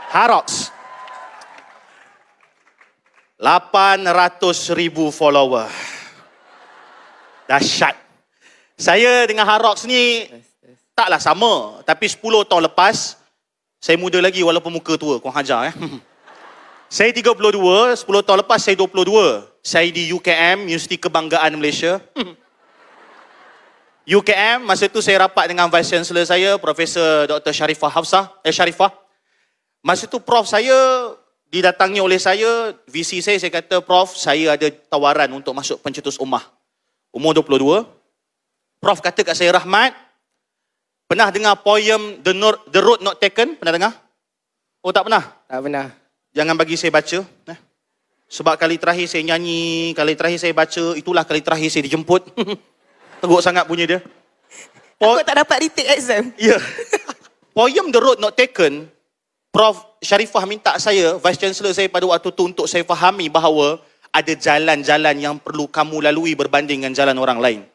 Harox. 800,000 follower. Dahsyat. Saya dengan Harox ni taklah sama. Tapi 10 tahun lepas, saya muda lagi walaupun muka tua. Korang hajar Saya 32, 10 tahun lepas saya 22. Saya di UKM, Universiti Kebanggaan Malaysia. UKM, masa tu saya rapat dengan Vice Chancellor saya, Profesor Dr. Sharifah. Masa tu Prof saya didatangi oleh saya, VC saya kata, Prof, saya ada tawaran untuk masuk pencetus ummah. Umur 22. Prof kata kat saya, Rahmat, pernah dengar poem The Road Not Taken? Pernah dengar? Oh, tak pernah? Tak pernah. Jangan bagi saya baca. Sebab kali terakhir saya nyanyi, kali terakhir saya baca, itulah kali terakhir saya dijemput. Teruk sangat bunyi dia. Takut tak dapat retake exam. Ya. Poem The Road Not Taken, Prof Sharifah minta saya, Vice Chancellor saya pada waktu tu, untuk saya fahami bahawa ada jalan-jalan yang perlu kamu lalui berbanding dengan jalan orang lain.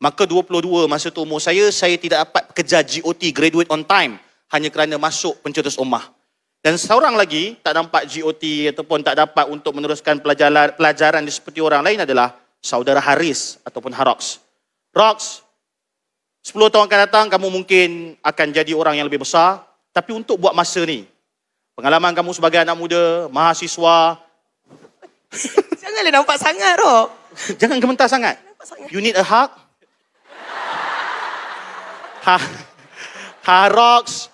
Maka 22 masa tu umur saya tidak dapat kejar GOT, graduate on time, hanya kerana masuk pencetus ummah. Dan seorang lagi tak nampak GOT ataupun tak dapat untuk meneruskan pelajaran seperti orang lain adalah saudara Haris ataupun Harox. Rox, 10 tahun akan datang kamu mungkin akan jadi orang yang lebih besar. Tapi untuk buat masa ni, pengalaman kamu sebagai anak muda, mahasiswa. Janganlah nampak sangat, Rob. Jangan gementar sangat. You need a hug. Harox,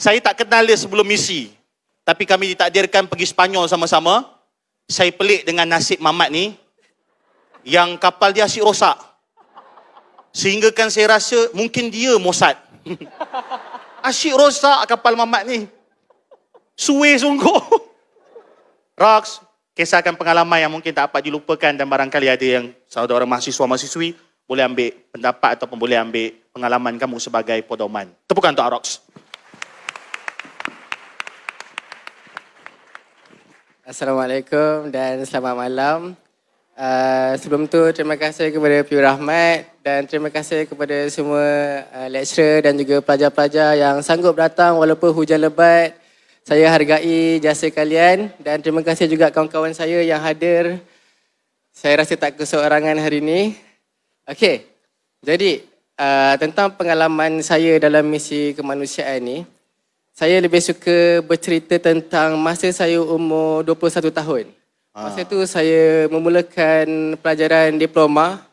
saya tak kenal dia sebelum misi. Tapi kami ditakdirkan pergi Sepanyol sama-sama. Saya pelik dengan nasib Mamat ni, yang kapal dia asyik rosak. Sehingga kan saya rasa mungkin dia Mossad. Asyik rosak kapal Mamat ni. Suwe sungguh. Rox, kisahkan pengalaman yang mungkin tak dapat dilupakan dan barangkali ada yang saudara mahasiswa-mahasiswi boleh ambil pendapat ataupun boleh ambil pengalaman kamu sebagai pedoman. Tepukan untuk Rox. Assalamualaikum dan selamat malam. Sebelum tu terima kasih kepada Piu Rahmat dan terima kasih kepada semua lecturer dan juga pelajar-pelajar yang sanggup datang walaupun hujan lebat. Saya hargai jasa kalian dan terima kasih juga kawan-kawan saya yang hadir. Saya rasa tak keseorangan hari ini. Okey, jadi tentang pengalaman saya dalam misi kemanusiaan ni, saya lebih suka bercerita tentang masa saya umur 21 tahun. Masa tu saya memulakan pelajaran diploma.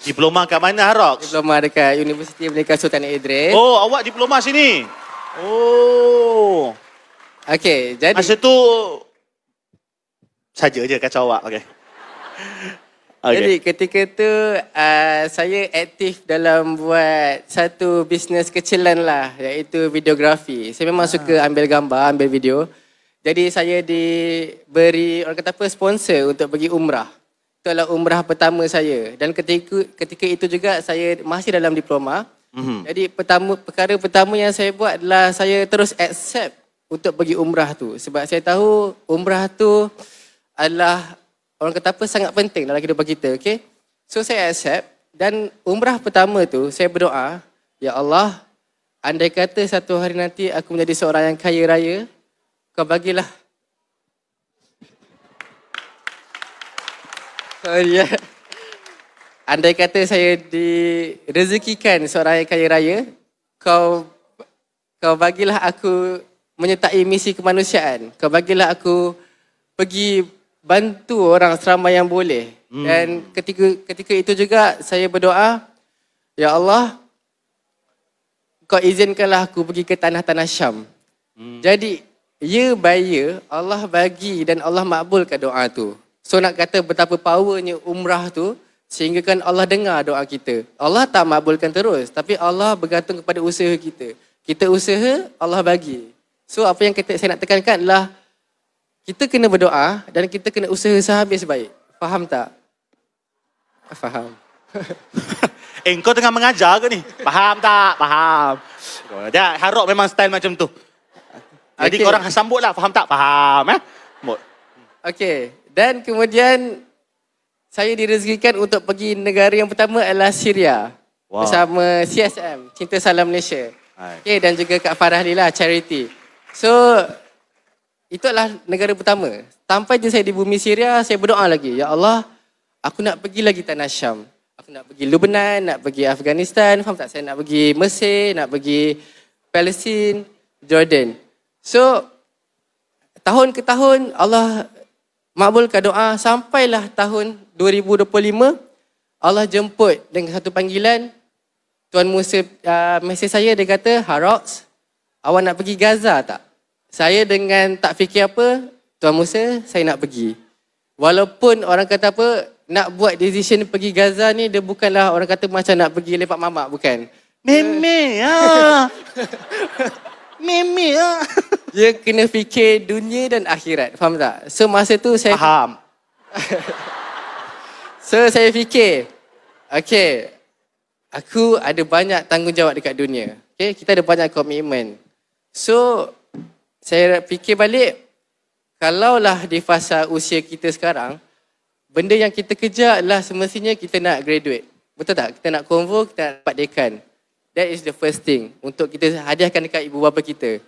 Diploma kat mana, Harox? Diploma dekat Universiti Merdeka Sultan Idris. Oh, awak diploma sini? Oh. Okey, jadi masa tu saja je kacau awak. Okey. Jadi ketika tu saya aktif dalam buat satu bisnes kecilan lah, iaitu videografi. Saya memang suka ambil gambar, ambil video. Jadi saya diberi, orang kata apa, sponsor untuk pergi umrah. Itu adalah umrah pertama saya. Dan ketika itu juga saya masih dalam diploma. Jadi perkara pertama yang saya buat adalah saya terus accept untuk pergi umrah tu. Sebab saya tahu umrah tu adalah, orang kata apa, sangat penting dalam kehidupan kita. Okay? So saya accept dan umrah pertama tu saya berdoa, Ya Allah, andai kata satu hari nanti aku menjadi seorang yang kaya raya, Kau bagilah. Andai kata saya direzekikan seorang yang kaya raya, kau bagilah aku menyertai misi kemanusiaan. Kau bagilah aku pergi bantu orang seramai yang boleh. Dan ketika itu juga saya berdoa, Ya Allah, Kau izinkanlah aku pergi ke tanah-tanah Syam. Jadi ya by Allah bagi dan Allah makbulkan doa tu. So nak kata betapa powernya umrah tu, sehingga kan Allah dengar doa kita. Allah tak makbulkan terus, tapi Allah bergantung kepada usaha kita. Kita usaha, Allah bagi. So apa yang saya nak tekankan adalah kita kena berdoa dan kita kena usaha sehabis baik. Faham tak? Faham. Kau tengah mengajar ke ni? Faham tak? Faham. Dia Harox memang style macam tu. Jadi korang sambutlah, faham tak? Faham. Okey. Dan kemudian saya direzekikan untuk pergi negara yang pertama adalah Syria. Bersama CSM, Cinta Salam Malaysia. Okay, dan juga Kak Farah Lila, charity. So, itu adalah negara pertama. Sampai je saya di bumi Syria, saya berdoa lagi. Ya Allah, aku nak pergi lagi tanah Syam. Aku nak pergi Lebanon, nak pergi Afghanistan, faham tak? Saya nak pergi Mesir, nak pergi Palestin, Jordan. So, tahun ke tahun Allah makbulkan doa, sampailah tahun 2025 Allah jemput dengan satu panggilan. Tuan Musa mesej saya, dia kata, Harox, awak nak pergi Gaza tak? Saya dengan tak fikir apa, Tuan Musa, saya nak pergi. Walaupun orang kata apa, nak buat decision pergi Gaza ni, dia bukanlah orang kata macam nak pergi lepak mamak, bukan. Meme ah. Meme ah. Dia kena fikir dunia dan akhirat, faham tak? So masa tu saya Faham. So saya fikir, okay, aku ada banyak tanggungjawab dekat dunia. Okay, kita ada banyak komitmen. So saya fikir balik, kalaulah di fasa usia kita sekarang, benda yang kita kejar adalah semestinya kita nak graduate. Betul tak? Kita nak convo, kita nak dapat dekan. That is the first thing untuk kita hadiahkan dekat ibu bapa kita.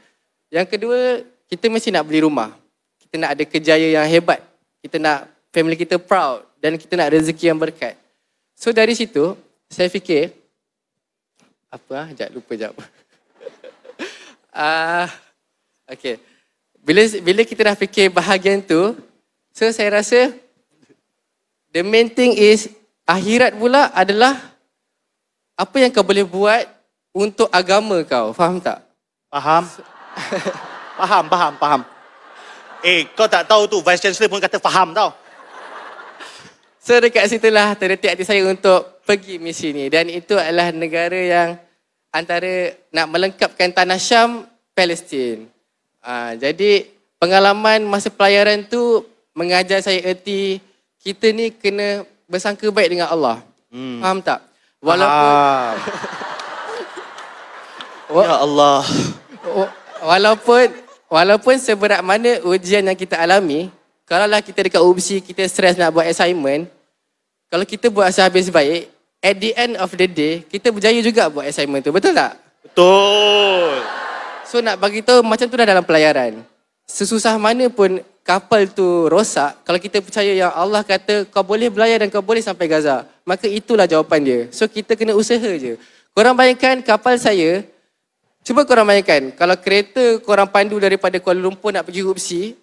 Yang kedua, kita mesti nak beli rumah. Kita nak ada kerjaya yang hebat. Kita nak family kita proud dan kita nak rezeki yang berkat. So dari situ, saya fikir, lupa jap. Okay. Bila kita dah fikir bahagian tu, so saya rasa the main thing is akhirat pula adalah apa yang kau boleh buat untuk agama kau. Faham tak? Faham? Faham. Kau tak tahu tu, Vice Chancellor pun kata faham tau. So dekat situlah terdetik hati saya untuk pergi misi ni. Dan itu adalah negara yang antara nak melengkapkan tanah Syam, Palestin. Jadi pengalaman masa pelayaran tu mengajar saya erti kita ni kena bersangka baik dengan Allah. Faham tak? Ya Allah. Walaupun seberat mana ujian yang kita alami, kalaulah kita dekat UBC, kita stres nak buat assignment, kalau kita buat sehabis baik, at the end of the day, kita berjaya juga buat assignment tu. Betul tak? Betul. So nak bagi tahu macam tu dah dalam pelayaran. Sesusah mana pun kapal tu rosak, kalau kita percaya yang Allah kata kau boleh belayar dan kau boleh sampai Gaza, maka itulah jawapan dia. So kita kena usaha je. Korang bayangkan kapal saya, cuba korang bayangkan, kalau kereta korang pandu daripada Kuala Lumpur nak pergi UPC,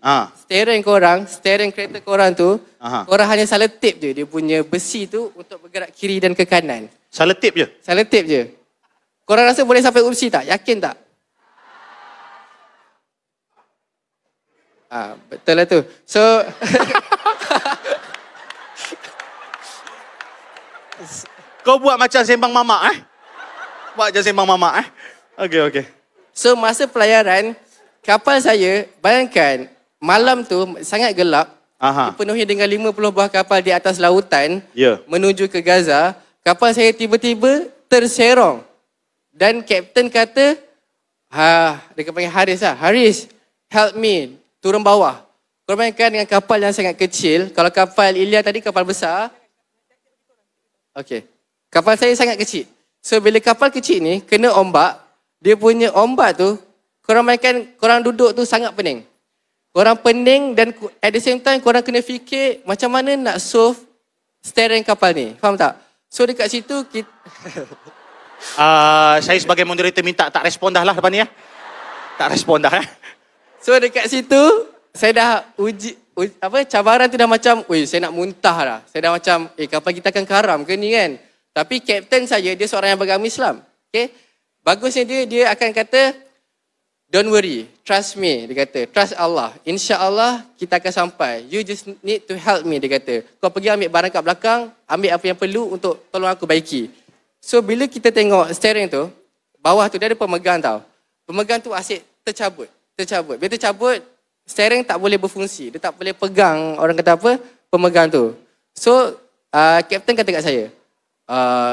steering kereta korang tu, korang hanya saletip je dia punya besi tu untuk bergerak kiri dan ke kanan. Saletip je? Saletip je. Korang rasa boleh sampai UPC tak? Yakin tak? Betul lah tu. So, kau buat macam sembang mamak Buat macam sembang mamak Okey. So masa pelayaran, kapal saya, bayangkan malam tu sangat gelap. Dipenuhi dengan 50 buah kapal di atas lautan menuju ke Gaza. Kapal saya tiba-tiba terserong. Dan kapten kata, dia panggil Haris lah. Haris, help me, turun bawah. Kau bayangkan dengan kapal yang sangat kecil. Kalau kapal Ilya tadi kapal besar. Okey. Kapal saya sangat kecil. So bila kapal kecil ni kena ombak, dia punya ombak tu, korang bayangkan korang duduk tu sangat pening. Korang pening dan at the same time korang kena fikir macam mana nak solve steering kapal ni. Faham tak? So dekat situ kita... saya sebagai moderator minta tak respon dah lah lepas ni Tak respon dah So dekat situ saya dah cabaran tu dah macam, saya nak muntah dah. Saya dah macam, kapal kita akan karam ke ni kan? Tapi kapten saya, dia seorang yang beragama Islam. Okay? Bagusnya dia akan kata, don't worry, trust me, dia kata. Trust Allah. InsyaAllah kita akan sampai. You just need to help me, dia kata. Kau pergi ambil barang kat belakang, ambil apa yang perlu untuk tolong aku baiki. So bila kita tengok steering tu, bawah tu dia ada pemegang tau. Pemegang tu asyik tercabut. Bila tercabut, steering tak boleh berfungsi. Dia tak boleh pegang, orang kata apa, pemegang tu. So, kapten kata kat saya,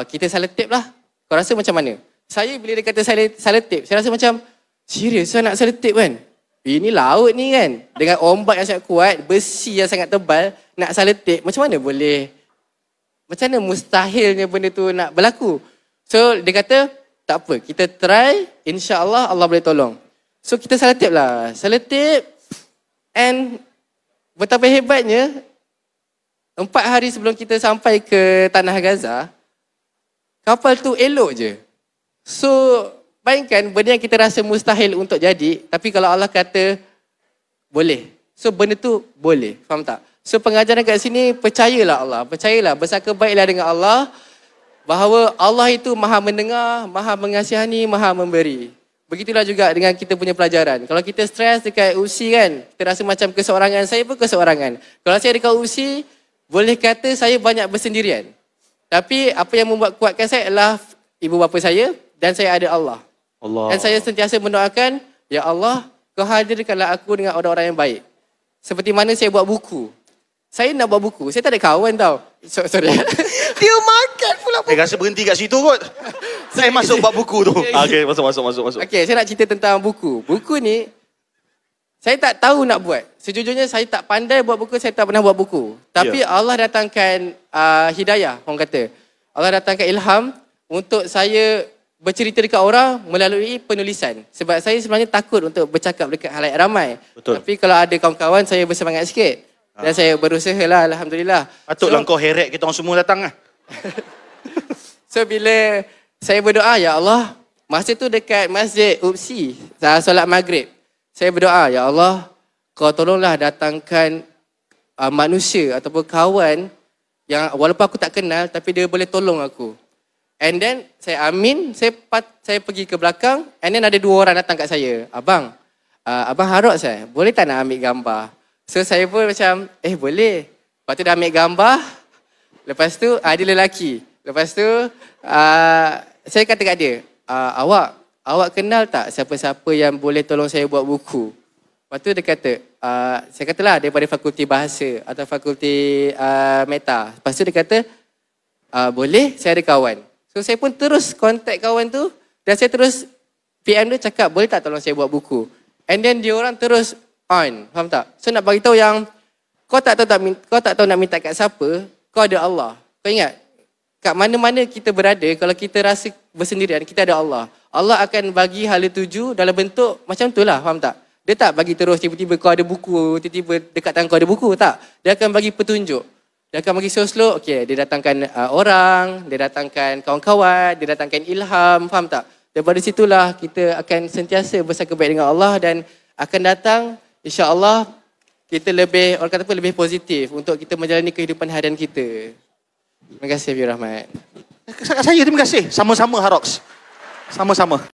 kita saletip lah. Kau rasa macam mana? Saya bila dia kata saletip, saya rasa macam, serius saya nak saletip kan? Ini laut ni kan? Dengan ombak yang sangat kuat, besi yang sangat tebal, nak saletip, macam mana boleh? Macam mana mustahilnya benda tu nak berlaku? So dia kata, tak apa. Kita try, insya-Allah Allah boleh tolong. So kita selotip lah. Selotip and betapa hebatnya 4 hari sebelum kita sampai ke Tanah Gaza, kapal tu elok je. So bayangkan benda yang kita rasa mustahil untuk jadi, tapi kalau Allah kata boleh. So benda tu boleh. Faham tak? So pengajaran kat sini, percayalah Allah. Percayalah, bersangka baiklah dengan Allah. Bahawa Allah itu maha mendengar, maha mengasihani, maha memberi. Begitulah juga dengan kita punya pelajaran. Kalau kita stres dekat UC kan, kita rasa macam keseorangan. Saya pun keseorangan. Kalau saya dekat UC, boleh kata saya banyak bersendirian. Tapi apa yang membuat kuatkan saya adalah ibu bapa saya dan saya ada Allah. Dan saya sentiasa mendoakan, ya Allah, kau hadirkanlah aku dengan orang-orang yang baik. Seperti mana saya buat buku. Saya nak buat buku. Saya tak ada kawan tau. Sorry. Dia makan pula. Rasa berhenti kat situ kot. Saya masuk bab buku tu. Okey, masuk. Okey, saya nak cerita tentang buku. Buku ni, saya tak tahu nak buat. Sejujurnya saya tak pandai buat buku, saya tak pernah buat buku. Tapi Allah datangkan hidayah, orang kata. Allah datangkan ilham untuk saya bercerita dekat orang melalui penulisan. Sebab saya sebenarnya takut untuk bercakap dekat halayak ramai. Betul. Tapi kalau ada kawan-kawan, saya bersemangat sikit. Dan saya berusaha lah, Alhamdulillah. Patutlah kau heret kita orang semua datang lah. So bila saya berdoa, ya Allah, masa tu dekat masjid UPSI, solat maghrib. Saya berdoa, ya Allah, kau tolonglah datangkan manusia ataupun kawan yang walaupun aku tak kenal, tapi dia boleh tolong aku. And then saya amin, saya pergi ke belakang, and then ada 2 orang datang kat saya. Abang Harok saya, boleh tak nak ambil gambar? So saya pun macam, boleh. Lepas tu dah ambil gambar, lepas tu dia lelaki. Lepas tu saya kata kat dia, awak kenal tak siapa-siapa yang boleh tolong saya buat buku? Lepas tu dia kata, saya katalah daripada fakulti bahasa atau fakulti meta. Lepas tu dia kata, boleh, saya ada kawan. So saya pun terus kontak kawan tu dan saya terus PM dia cakap, boleh tak tolong saya buat buku? And then dia orang terus on, faham tak? So nak bagi tahu yang kau tak tahu nak minta kat siapa, kau ada Allah. Kau ingat, kat mana-mana kita berada, kalau kita rasa bersendirian, kita ada Allah. Allah akan bagi hala tuju dalam bentuk macam tu lah, faham tak? Dia tak bagi terus tiba-tiba kau ada buku, tiba-tiba dekat tangan kau ada buku, tak. Dia akan bagi petunjuk. Dia akan bagi slow-slow, okey, dia datangkan orang, dia datangkan kawan-kawan, dia datangkan ilham, faham tak? Daripada situlah kita akan sentiasa bersangka baik dengan Allah dan akan datang, insya-Allah, kita lebih, orang kata apa, lebih positif untuk kita menjalani kehidupan harian kita. Terima kasih, Habibur Rahmat. Saya terima kasih. Sama-sama Haroks. Sama-sama.